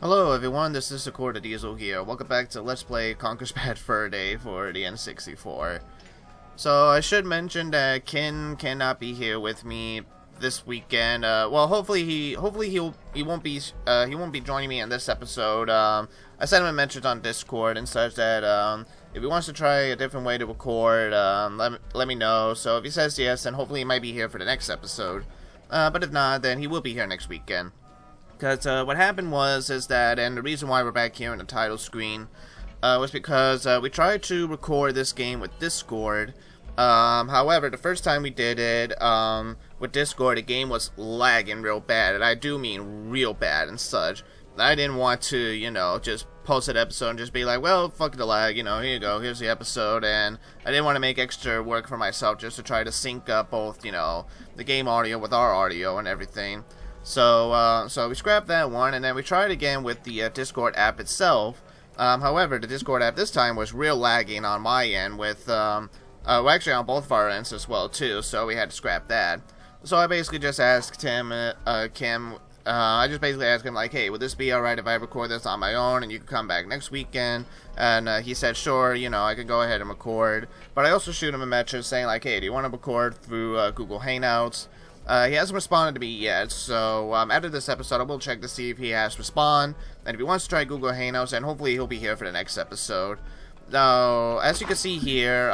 Hello everyone, this is the Diesel here. Welcome back to Let's Play Conker's Bad Fur Day for the N64. So I should mention that Ken cannot be here with me this weekend. Well, hopefully he won't be joining me in this episode. I sent him a message on Discord and such that if he wants to try a different way to record, let me know. So if he says yes, then hopefully he might be here for the next episode. But if not, then he will be here next weekend. Because what happened is that, and the reason why we're back here in the title screen, was because we tried to record this game with Discord. However, the first time we did it with Discord, the game was lagging real bad, and I do mean real bad and such. I didn't want to, just post an episode and just be like, well, fuck the lag, here you go, here's the episode, and I didn't want to make extra work for myself just to try to sync up both, the game audio with our audio and everything. So we scrapped that one, and then we tried again with the Discord app itself. However, the Discord app this time was real lagging on my end with, well, actually on both of our ends as well, too, so we had to scrap that. So I basically just asked him, Kim, I just basically asked him, like, hey, would this be alright if I record this on my own, and you can come back next weekend? And he said, sure, I can go ahead and record. But I also shoot him a message saying, like, hey, do you want to record through Google Hangouts? He hasn't responded to me yet, so after this episode I will check to see if he has responded, and if he wants to try Google Hangouts, then hopefully he'll be here for the next episode. Now, as you can see here,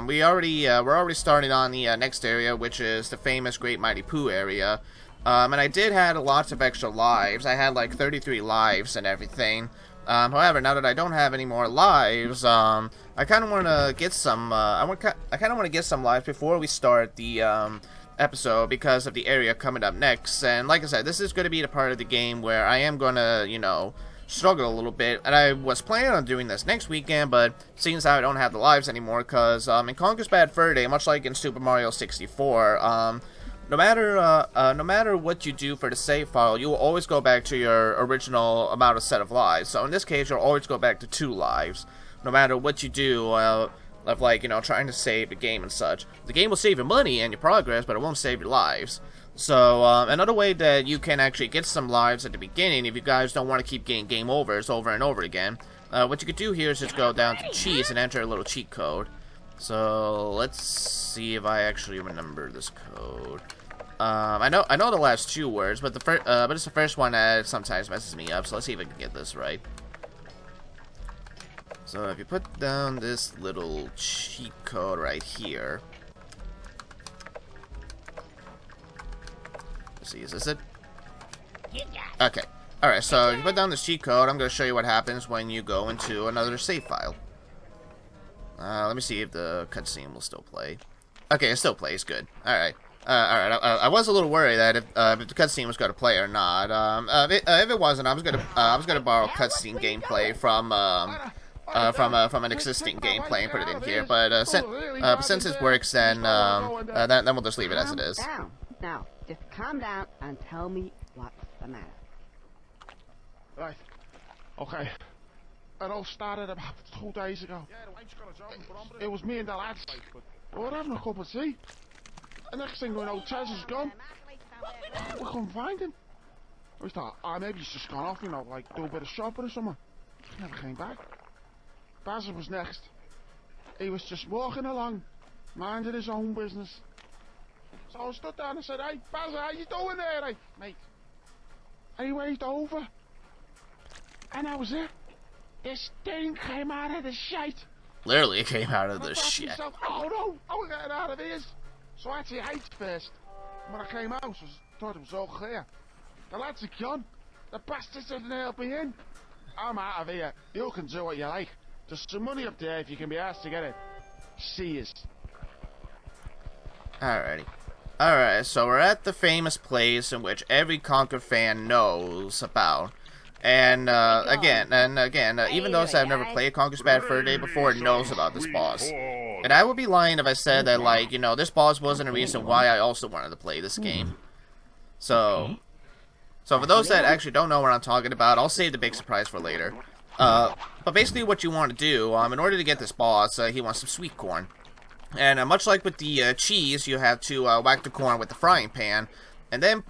we're already starting on the next area, which is the famous Great Mighty Pooh area. And I did have lots of extra lives. I had like 33 lives and everything. However, now that I don't have any more lives, I kind of want to get some. I kind of want to get some lives before we start the episode because of the area coming up next. And like I said, this is going to be the part of the game where I am going to, struggle a little bit. And I was planning on doing this next weekend, but seems how I don't have the lives anymore, because in Conker's Bad Fur Day, much like in Super Mario 64, no matter what you do for the save file, you will always go back to your original amount of set of lives. So in this case, you'll always go back to 2 lives, no matter what you do. Of like, trying to save the game and such. The game will save your money and your progress, but it won't save your lives. So, another way that you can actually get some lives at the beginning, if you guys don't want to keep getting game overs over and over again, what you could do here is just go down to cheats and enter a little cheat code. So, let's see if I actually remember this code. I know the last 2 words, but it's the first one that sometimes messes me up, so let's see if I can get this right. So if you put down this little cheat code right here. Let's see, is this it? Okay. Alright, so if you put down this cheat code, I'm going to show you what happens when you go into another save file. Let me see if the cutscene will still play. Okay, it still plays, good. Alright. Alright, I was a little worried that if the cutscene was going to play or not. If it wasn't, I was gonna borrow cutscene gameplay from an existing gameplay and put it in here, but since it works, then we'll just leave it as it is. Now, just calm down and tell me what's the matter. Right. Okay. It all started about 2 days ago. It was me and the lads. We were having a cup of tea. The next thing we know, Tez is gone. We couldn't find him. We thought, maybe he's just gone off, like do a bit of shopping or something. He never came back. Basil was next. He was just walking along, minding his own business. So I stood down and said, hey, Basil, how you doing there, hey, mate? And he waved over. And that was it. This thing came out of the shite. Literally, it came out of the shit. Myself, oh no, I'm getting out of here. So I had to hate first. When I came out, I thought it was all clear. The lads are gone. The bastards didn't help me in. I'm out of here. You can do what you like. There's some money up there if you can be asked to get it. See yous. Alrighty. Alright, so we're at the famous place in which every Conker fan knows about. And, again, even those that have never played Conker's Bad Fur Day before knows about this boss. And I would be lying if I said that, like, this boss wasn't a reason why I also wanted to play this game. So for those that actually don't know what I'm talking about, I'll save the big surprise for later. But basically what you want to do, in order to get this boss, he wants some sweet corn. And much like with the cheese, you have to whack the corn with the frying pan, and then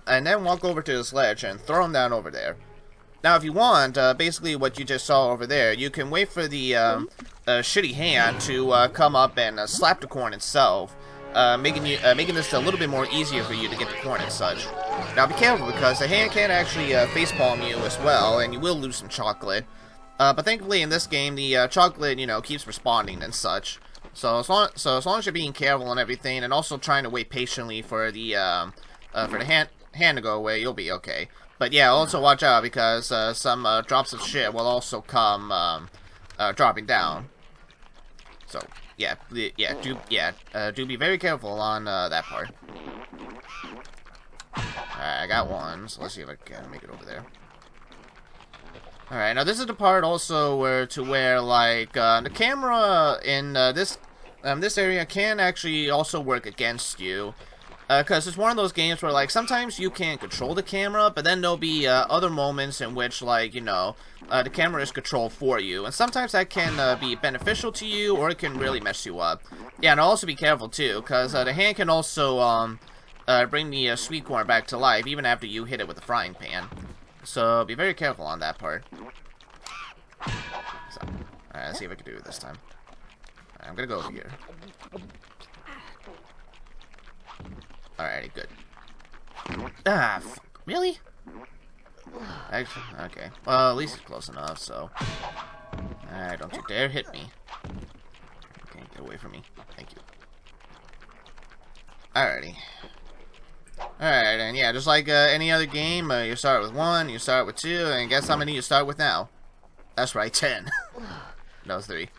walk over to the sledge and throw him down over there. Now, if you want, basically what you just saw over there, you can wait for the shitty hand to come up and slap the corn itself, making this a little bit more easier for you to get the corn and such. Now, be careful because the hand can actually facepalm you as well, and you will lose some chocolate. But thankfully, in this game, the chocolate, keeps responding and such. So as long as you're being careful and everything, and also trying to wait patiently for the hand to go away, you'll be okay. But yeah, also watch out because some drops of shit will also come dropping down. So yeah, do be very careful on that part. Alright, I got one, so let's see if I can make it over there. Alright, now this is the part also where like the camera in this area can actually also work against you. Because it's one of those games where, like, sometimes you can't control the camera, but then there'll be other moments in which, like, the camera is controlled for you. And sometimes that can be beneficial to you, or it can really mess you up. Yeah, and also be careful, too, because the hand can also bring the sweet corn back to life, even after you hit it with a frying pan. So be very careful on that part. So, alright, let's see if I can do it this time. Alright, I'm gonna go over here. Alrighty, good. Ah, fuck. Really? Actually, okay. Well, at least it's close enough, so... Alright, don't you dare hit me. Okay, get away from me. Thank you. Alrighty. Alright, and yeah, just like any other game, you start with 1, you start with 2, and guess how many you start with now? That's right, 10. No, 3.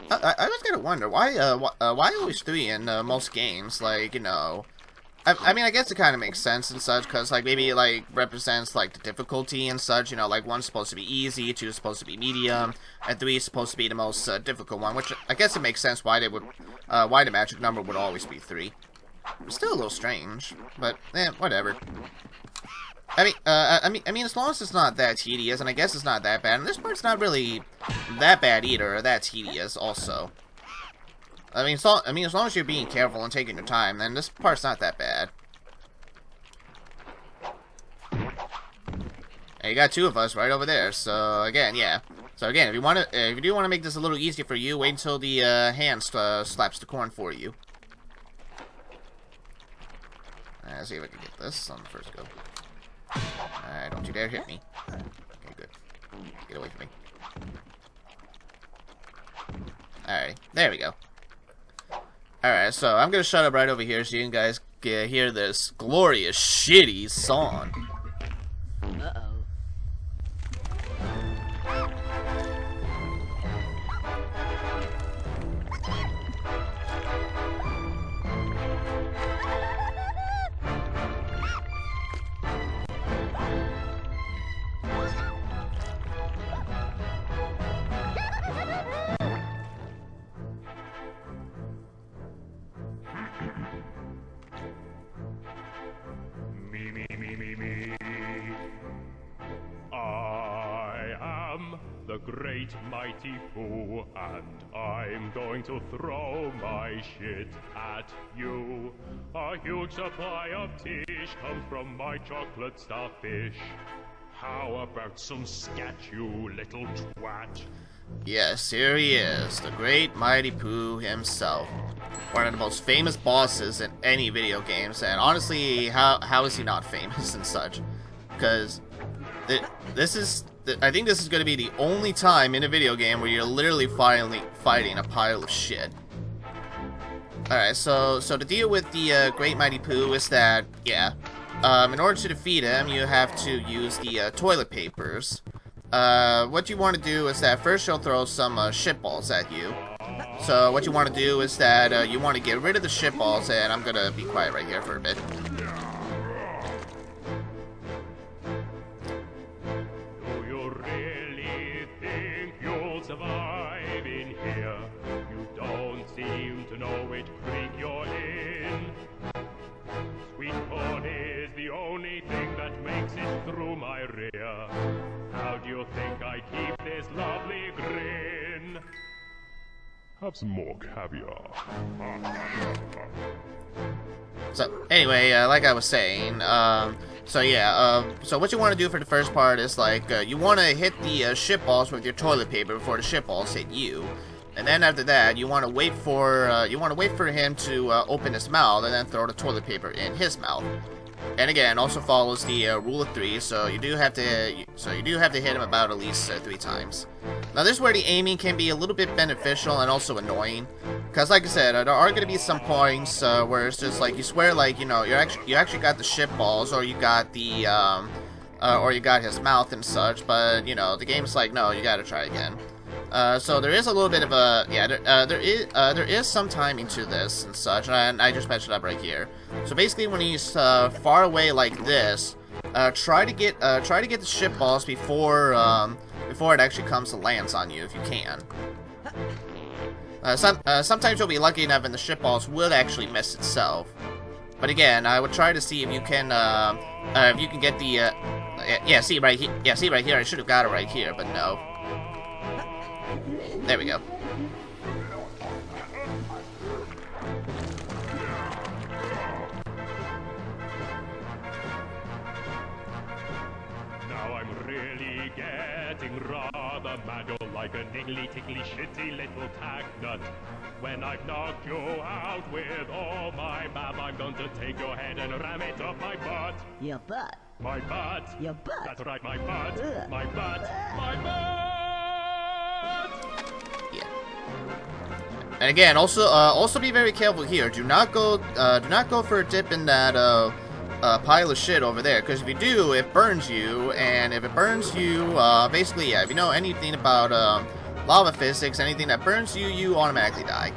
I just gotta wonder why always 3 in most games? Like, I mean, I guess it kind of makes sense and such, because like maybe it like represents like the difficulty and such. Like 1's supposed to be easy, 2 is supposed to be medium, and 3 is supposed to be the most difficult one. Which I guess it makes sense why they would, why the magic number would always be 3. It's still a little strange, but whatever. I mean, as long as it's not that tedious, and I guess it's not that bad. And this part's not really that bad either, or that tedious also. I mean, as long as you're being careful and taking your time, then this part's not that bad. And you got 2 of us right over there, so again, yeah. So again, if you do want to make this a little easier for you, wait until the hand slaps the corn for you. Let's see if I can get this on the first go. Alright, don't you dare hit me. Okay, good. Get away from me. Alright, there we go. Alright, so I'm gonna shut up right over here so you guys can hear this glorious, shitty song. Uh-oh. The great mighty Pooh, and I'm going to throw my shit at you. A huge supply of tish comes from my chocolate starfish. How about some scat, you little twat? Yes, here he is, the great mighty Pooh himself. One of the most famous bosses in any video games, and honestly, how is he not famous and such? Because I think this is going to be the only time in a video game where you're literally fighting a pile of shit. Alright, so to deal with the Great Mighty Pooh is that, yeah, in order to defeat him, you have to use the toilet papers. What you want to do is that first he'll throw some shitballs at you. So what you want to do is that you want to get rid of the shitballs, and I'm going to be quiet right here for a bit. Survive in here. You don't seem to know which creek you're in. Sweet corn is the only thing that makes it through my rear. How do you think I keep this lovely grin? Have some more caviar. So anyway, like I was saying, so what you want to do for the first part is like you want to hit the shitballs with your toilet paper before the shitballs hit you, and then after that you want to wait for him to open his mouth and then throw the toilet paper in his mouth. And again, also follows the rule of 3, so you do have to hit him about at least 3 times. Now this is where the aiming can be a little bit beneficial and also annoying, because like I said, there are going to be some points where it's just like you swear like you actually got the shit balls, or you got the or you got his mouth and such, but the game's like, no, you got to try again. So there is a little bit of a there is some timing to this and such, and I just mentioned up right here. So basically, when he's far away like this, try to get the shitballs before it actually comes to lands on you if you can. Sometimes you'll be lucky enough and the shitballs will actually miss itself. But again, I would try to see if you can get the see right here. I should have got it right here, but no. There we go. Now I'm really getting rather mad. You're like a niggly, tickly, shitty little tack nut. When I've knocked you out with all my math, I'm going to take your head and ram it up my butt. Your butt. My butt. Your butt. That's right, my butt. Ugh. My butt. My butt. And again, also be very careful here. Do not go for a dip in that pile of shit over there, because if you do, it burns you, and if it burns you, basically, yeah, if you know anything about lava physics, anything that burns you, you automatically die.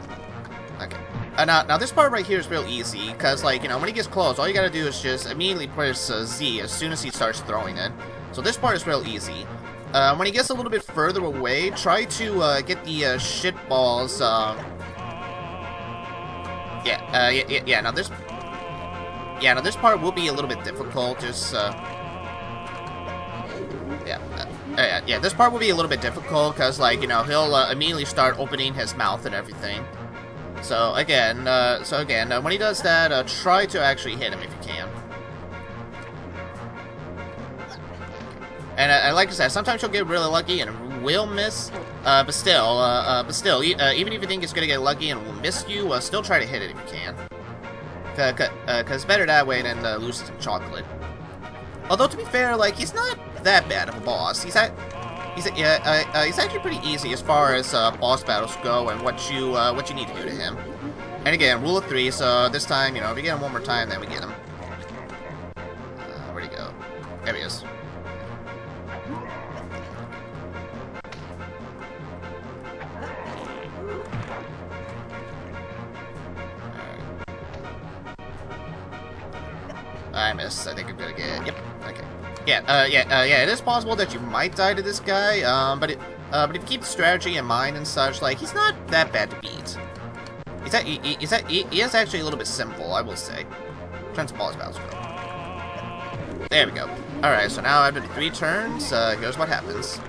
Okay. Now this part right here is real easy, because like when he gets close, all you gotta do is just immediately press Z as soon as he starts throwing it. So this part is real easy. When he gets a little bit further away, try to get the shit balls. Now this part will be a little bit difficult. Just this part will be a little bit difficult because like he'll immediately start opening his mouth and everything. So again, when he does that, try to actually hit him if you can. And like I said, sometimes you'll get really lucky and will miss, but still, even if you think it's gonna get lucky and will miss you, still try to hit it if you can. Cause better that way than losing some chocolate. Although to be fair, like he's not that bad of a boss. He's actually pretty easy as far as boss battles go and what you need to do to him. And again, rule of 3. So this time, if we get him one more time, then we get him. Where'd he go? There he is. I missed. I think I'm gonna get. Yep. Okay. Yeah. It is possible that you might die to this guy. But if you keep the strategy in mind and such, like he's not that bad to beat. He is actually a little bit simple, I will say. Trying to boss battles go. There we go. All right. So now after the 3 turns, here's what happens.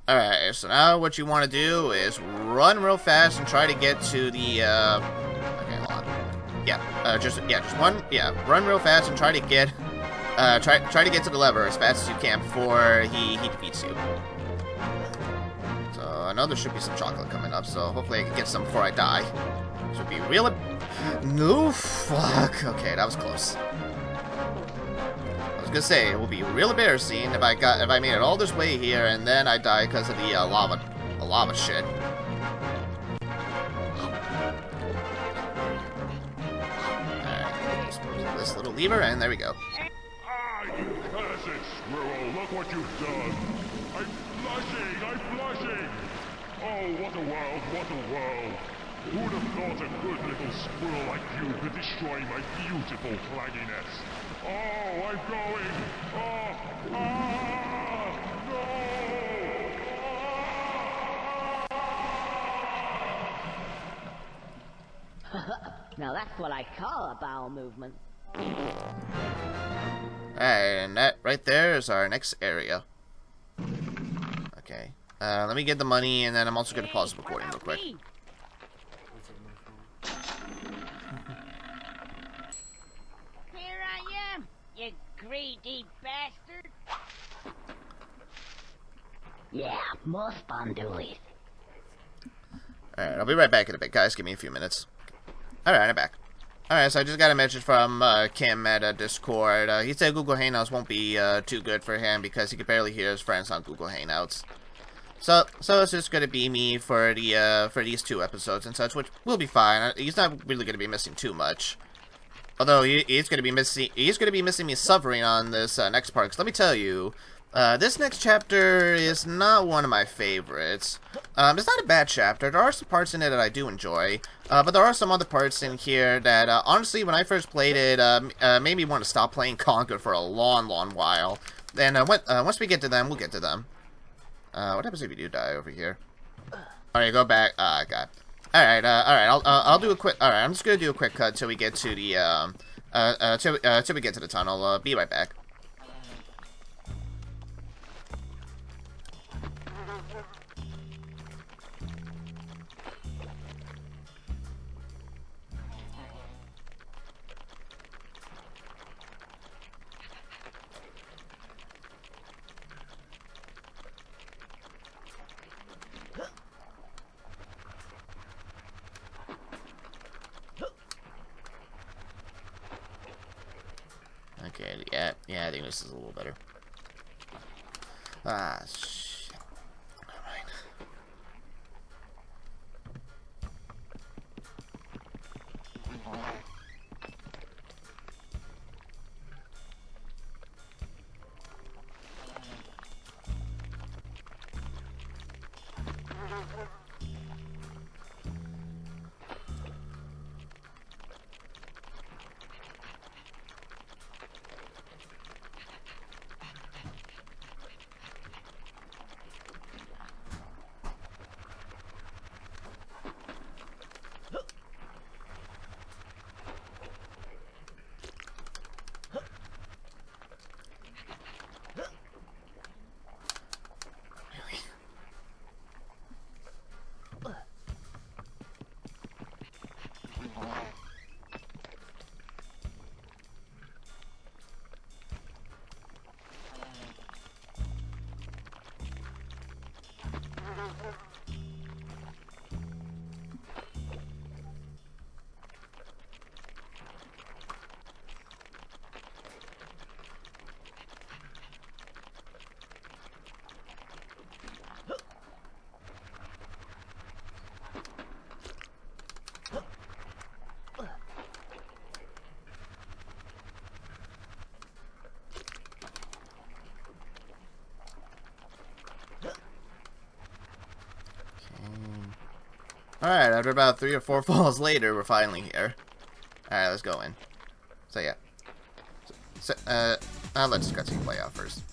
Alright, so now what you want to do is run real fast and try to get to the, okay, hold on. Run real fast and try to get, try to get to the lever as fast as you can before he defeats you. So, I know there should be some chocolate coming up, so hopefully I can get some before I die. Should be real, no, fuck, okay, that was close. I was gonna say it will be real embarrassing if I made it all this way here and then I die because of the lava shit. Alright, just pull this little lever and there we go. Ah, you cursed squirrel! Look what you've done! I'm blushing! Oh, what a world! What a world! Who'd have thought a good little squirrel like you could destroy my beautiful clagginess? Oh, I'm going! Oh, no! Now that's what I call a bowel movement. And that right there is our next area. Okay. Let me get the money, and then I'm also going to pause the recording real quick. Here I am, you greedy bastard. Yeah, more spondoolies. Alright, I'll be right back in a bit, guys. Give me a few minutes. Alright, I'm back. Alright, so I just got a message from Kim at Discord. He said Google Hangouts won't be too good for him because he could barely hear his friends on Google Hangouts. So it's just gonna be me for the for these 2 episodes and such, which will be fine. He's not really gonna be missing too much. Although he's gonna be missing me suffering on this next part. 'Cause let me tell you, this next chapter is not one of my favorites. It's not a bad chapter. There are some parts in it that I do enjoy, but there are some other parts in here that, honestly, when I first played it, made me want to stop playing Conker for a long, long while. And once we get to them, we'll get to them. What happens if you do die over here? Alright, go back. God. Alright, I'll do a quick. Alright, I'm just gonna do a quick cut till we get to the till we get to the tunnel. Be right back. Okay, yeah, I think this is a little better. Ah, shit. Never mind. Alright, after about 3 or 4 falls later, we're finally here. Alright, let's go in. So, yeah. I'll let this cutscene play out first.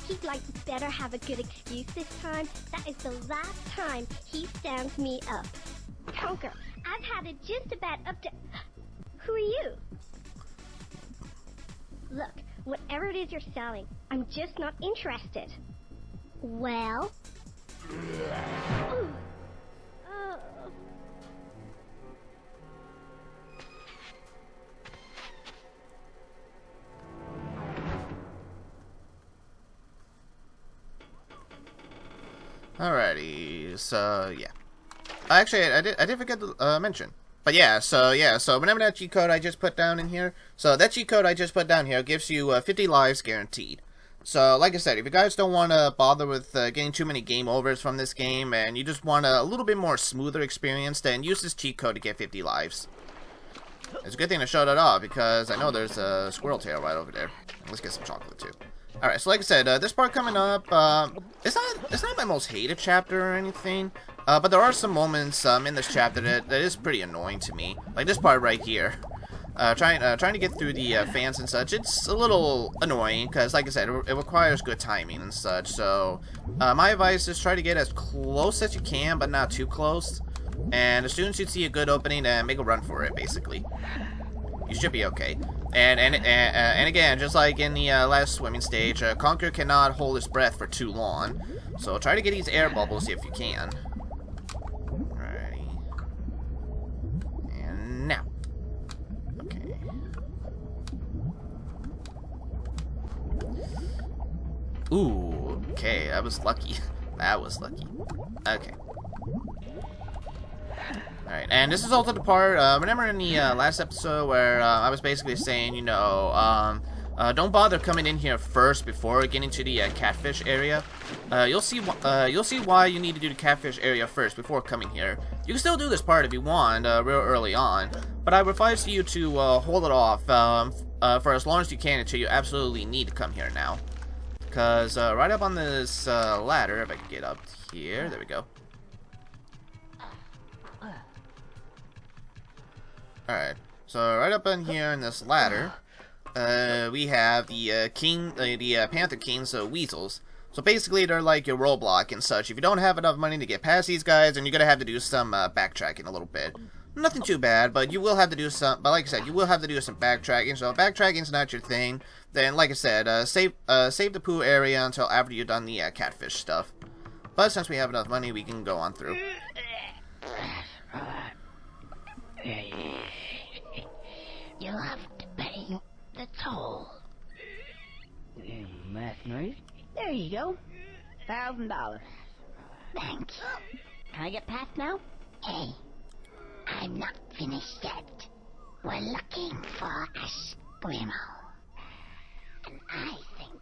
He'd like better have a good excuse this time. That is the last time he stands me up. Conker, I've had it just about up to... Who are you? Look, whatever it is you're selling, I'm just not interested. Well? Oh. Alrighty, so yeah. Actually, I did forget to mention. But yeah, so remember that cheat code I just put down in here? So that cheat code I just put down here gives you 50 lives guaranteed. So, like I said, if you guys don't want to bother with getting too many game overs from this game, and you just want a little bit more smoother experience, then use this cheat code to get 50 lives. It's a good thing to show that off, because I know there's a squirrel tail right over there. Let's get some chocolate, too. Alright, so like I said, this part coming up, it's not my most hated chapter or anything, but there are some moments in this chapter that is pretty annoying to me. Like this part right here. Trying to get through the fans and such, it's a little annoying because, like I said, it requires good timing and such. So, my advice is try to get as close as you can, but not too close. And as soon as you see a good opening, make a run for it, basically. You should be okay. And again, just like in the last swimming stage, Conker cannot hold his breath for too long. So try to get these air bubbles if you can. Alrighty. And now. Okay. Ooh, okay, that was lucky. That was lucky. Okay. Alright, and this is also the part, remember in the last episode where I was basically saying, you know, don't bother coming in here first before getting to the catfish area. You'll see why you need to do the catfish area first before coming here. You can still do this part if you want, real early on, but I would advise you to hold it off for as long as you can until you absolutely need to come here now. Because right up on this ladder, if I can get up here, there we go. Alright, so right up in here in this ladder, we have the Panther Kings, weasels. So basically, they're like your roadblock and such. If you don't have enough money to get past these guys, then you're gonna have to do some backtracking a little bit. Nothing too bad, but you will have to do some. But like I said, you will have to do some backtracking. So if backtracking's not your thing, then like I said, save the poo area until after you've done the catfish stuff. But since we have enough money, we can go on through. You'll have to pay the toll. That's nice. There you go. $1,000. Thanks. Can I get past now? Hey, I'm not finished yet. We're looking for a squirrel. And I think,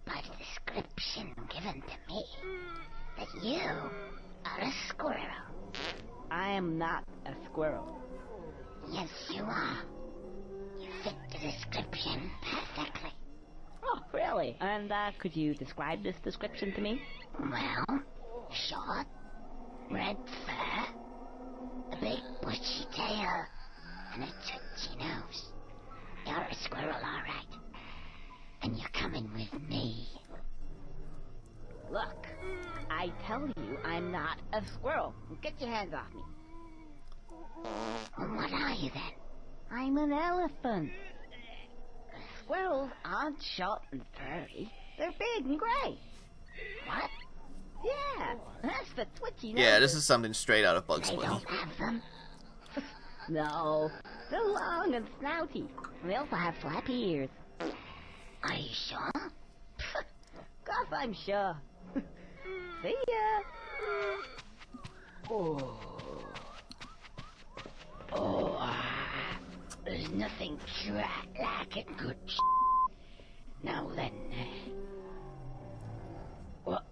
by the description given to me, that you are a squirrel. I am not a squirrel. Yes, you are. You fit the description perfectly. Oh, really? And could you describe this description to me? Well, short, red fur, a big bushy tail, and a toothy nose. You're a squirrel, all right. And you're coming with me. Look, I tell you I'm not a squirrel. Get your hands off me. Well, what are you then? I'm an elephant. Squirrels aren't short and furry. They're big and gray. What? Yeah, that's the twitchy nose. Yeah, this is something straight out of Bugs They Bunny. don't have them. No, they're long and snouty. And they also have flappy ears. Are you sure? Course I'm sure. See ya. Oh. Oh, there's nothing like a good Now then, what?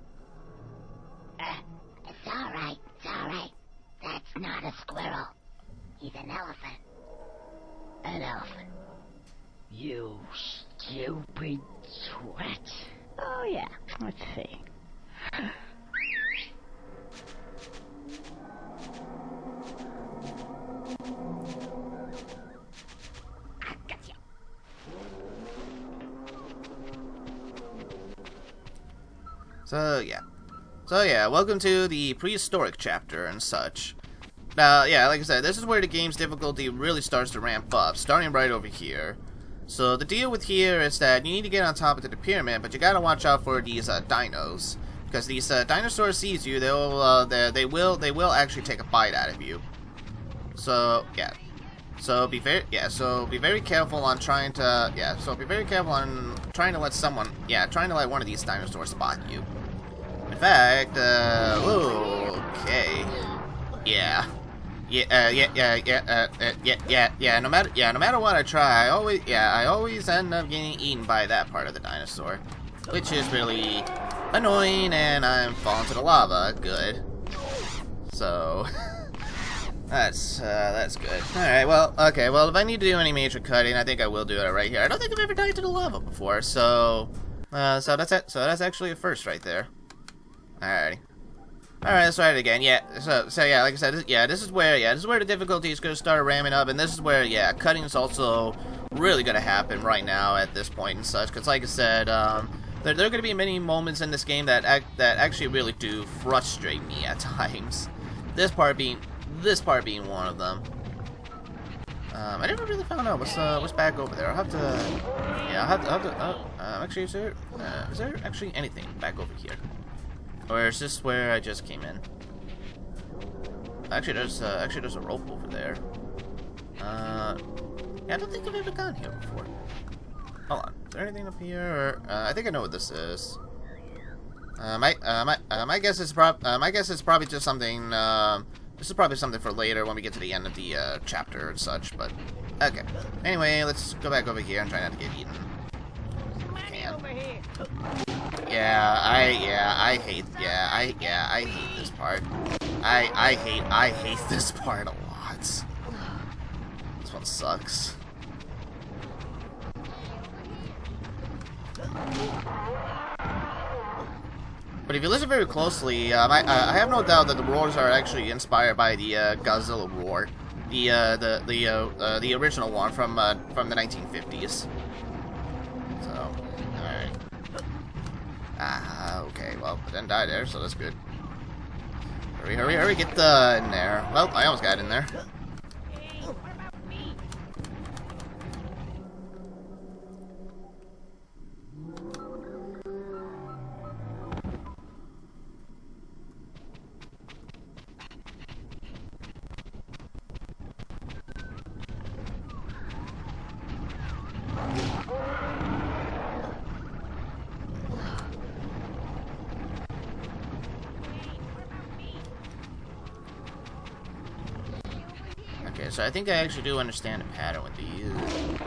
It's all right, That's not a squirrel. He's an elephant. An elephant. You stupid twat. Oh yeah, let's see. So yeah, welcome to the prehistoric chapter and such. Now, yeah, like I said, this is where the game's difficulty really starts to ramp up, starting right over here. So the deal with here is that you need to get on top of the pyramid, but you gotta watch out for these dinos, because these dinosaurs sees you, they will actually take a bite out of you. So yeah, so be very careful on trying to let one of these dinosaurs spot you. In fact, okay, yeah. No matter what I try, I always end up getting eaten by that part of the dinosaur, which is really annoying, and I'm falling to the lava. Good. So that's good. All right. Well, okay. Well, if I need to do any major cutting, I think I will do it right here. I don't think I've ever died to the lava before, so that's it. So that's actually a first right there. Alrighty. Alright, let's try it again. Yeah, so yeah, like I said, this is where the difficulty is gonna start ramming up, and this is where, cutting is also really gonna happen right now at this point and such, because like I said, there are gonna be many moments in this game that actually really do frustrate me at times. This part being this part being one of them. I never really found out what's back over there. I'll have to, yeah, I'll have to. Actually, is there actually anything back over here, or is this where I just came in? Actually, there's a rope over there. Yeah, I don't think I've ever gone here before. Hold on, is there anything up here? Or, I think I know what this is. My guess is probably just something. This is probably something for later when we get to the end of the chapter and such. But okay. Anyway, let's go back over here and try not to get eaten. I hate this part. I hate this part a lot. This one sucks. But if you listen very closely, I have no doubt that the roars are actually inspired by the Godzilla roar, the original one from the 1950s. So, alright. Okay, well, it didn't die there, so that's good. Hurry, hurry, hurry, get in there. Well, I almost got in there. Okay, so I think I actually do understand the pattern with these.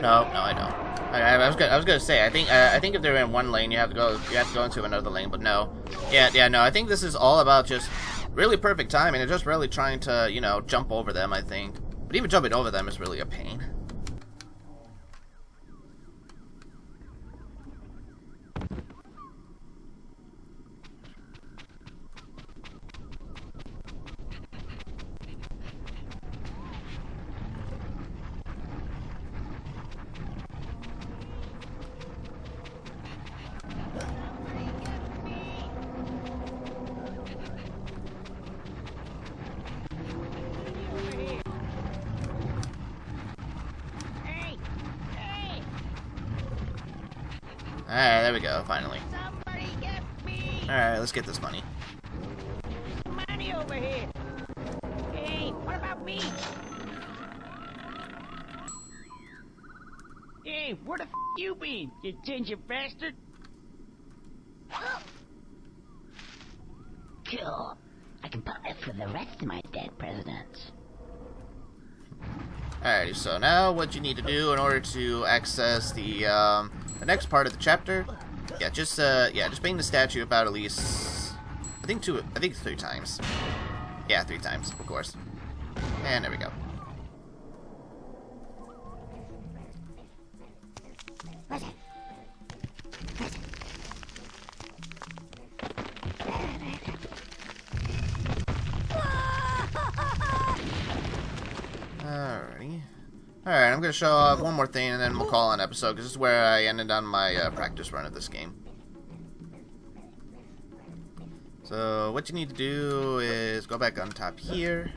No, I don't. I was gonna say I think if they're in one lane, you have to go into another lane, but no. Yeah, no. I think this is all about just really perfect timing and just really trying to, you know, jump over them. I think, but even jumping over them is really a pain. Alright, there we go, finally. Alright, let's get this money. Money over here. Hey, what about me? Hey, where the f you been, you ginger bastard? Cool. I can put it for the rest of my dead presidents. Alrighty, so now what you need to do in order to access the next part of the chapter, just bang the statue about at least, I think 3 times. Yeah, 3 times, of course. And there we go. Alrighty. Alright, I'm going to show off one more thing and then we'll call an episode, because this is where I ended on my practice run of this game. So, what you need to do is go back on top here,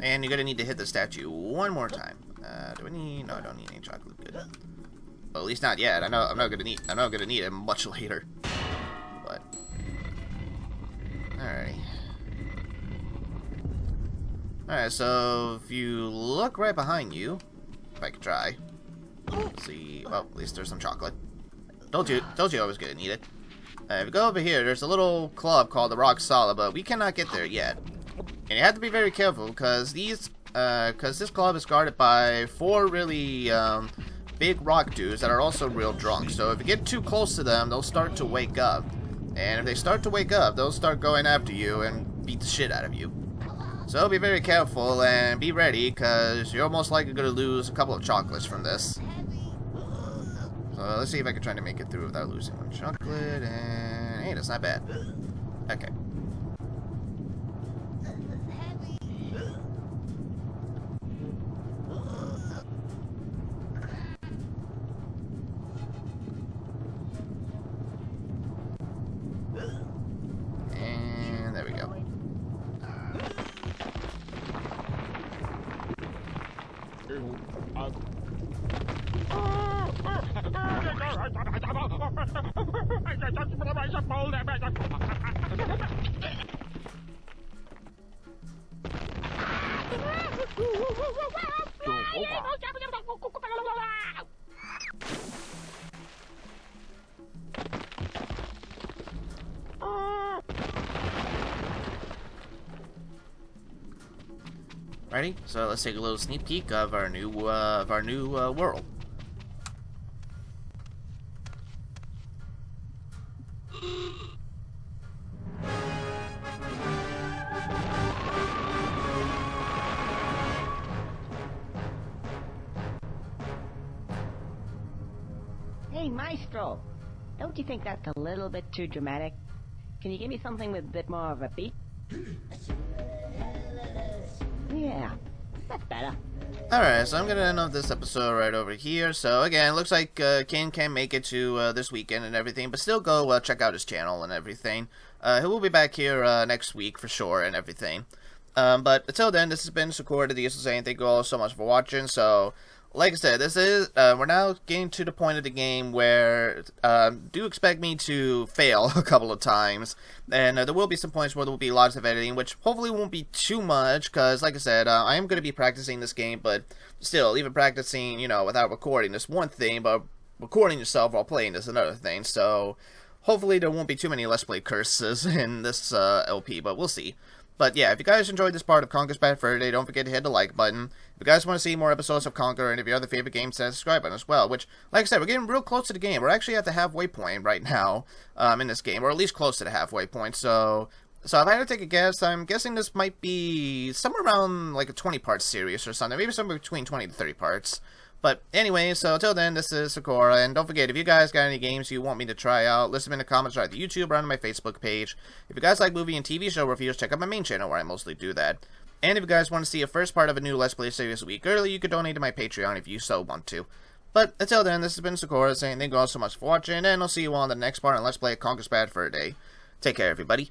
and you're going to need to hit the statue one more time. Do I need... No, I don't need any chocolate. Good. Well, at least not yet. I'm not going to need it much later. But... Alright. Alright, so if you look right behind you, if I could try. Let's see. Well, at least there's some chocolate. Told you I was gonna need it. If you go over here, there's a little club called the Rock Solid, but we cannot get there yet. And you have to be very careful because this club is guarded by 4 really big rock dudes that are also real drunk. So if you get too close to them, they'll start to wake up. And if they start to wake up, they'll start going after you and beat the shit out of you. So be very careful and be ready, because you're most likely going to lose a couple of chocolates from this. So let's see if I can try to make it through without losing one chocolate, and hey, that's not bad. Okay. And there we go. Ready? So let's take a little sneak peek of our new world. Hey, Maestro. Don't you think that's a little bit too dramatic? Can you give me something with a bit more of a beat? Yeah, that's better. Alright, so I'm gonna end off this episode right over here. So again, looks like Ken can't make it to this weekend and everything, but still go check out his channel and everything. He will be back here next week for sure and everything. But until then, this has been Sakura the Diesel saying thank you all so much for watching. So, like I said, this is we're now getting to the point of the game where do expect me to fail a couple of times, and there will be some points where there will be lots of editing, which hopefully won't be too much, because like I said, I am going to be practicing this game, but still, even practicing, you know, without recording is one thing, but recording yourself while playing is another thing. So hopefully there won't be too many Let's Play curses in this LP, but we'll see. But yeah, if you guys enjoyed this part of Conker's Bad Fur Day, don't forget to hit the like button. If you guys want to see more episodes of Conker and of your other favorite games, hit the subscribe button as well. Which, like I said, we're getting real close to the game. We're actually at the halfway point right now in this game, or at least close to the halfway point. So if I had to take a guess, I'm guessing this might be somewhere around like a 20-part series or something. Maybe somewhere between 20 to 30 parts. But anyway, so until then, this is Sakura, and don't forget, if you guys got any games you want me to try out, list them in the comments or at the YouTube or on my Facebook page. If you guys like movie and TV show reviews, check out my main channel where I mostly do that. And if you guys want to see a first part of a new Let's Play series a week early, you could donate to my Patreon if you so want to. But until then, this has been Sakura saying thank you all so much for watching, and I'll see you all in the next part on Let's Play Conker's Bad Fur Day. Take care, everybody.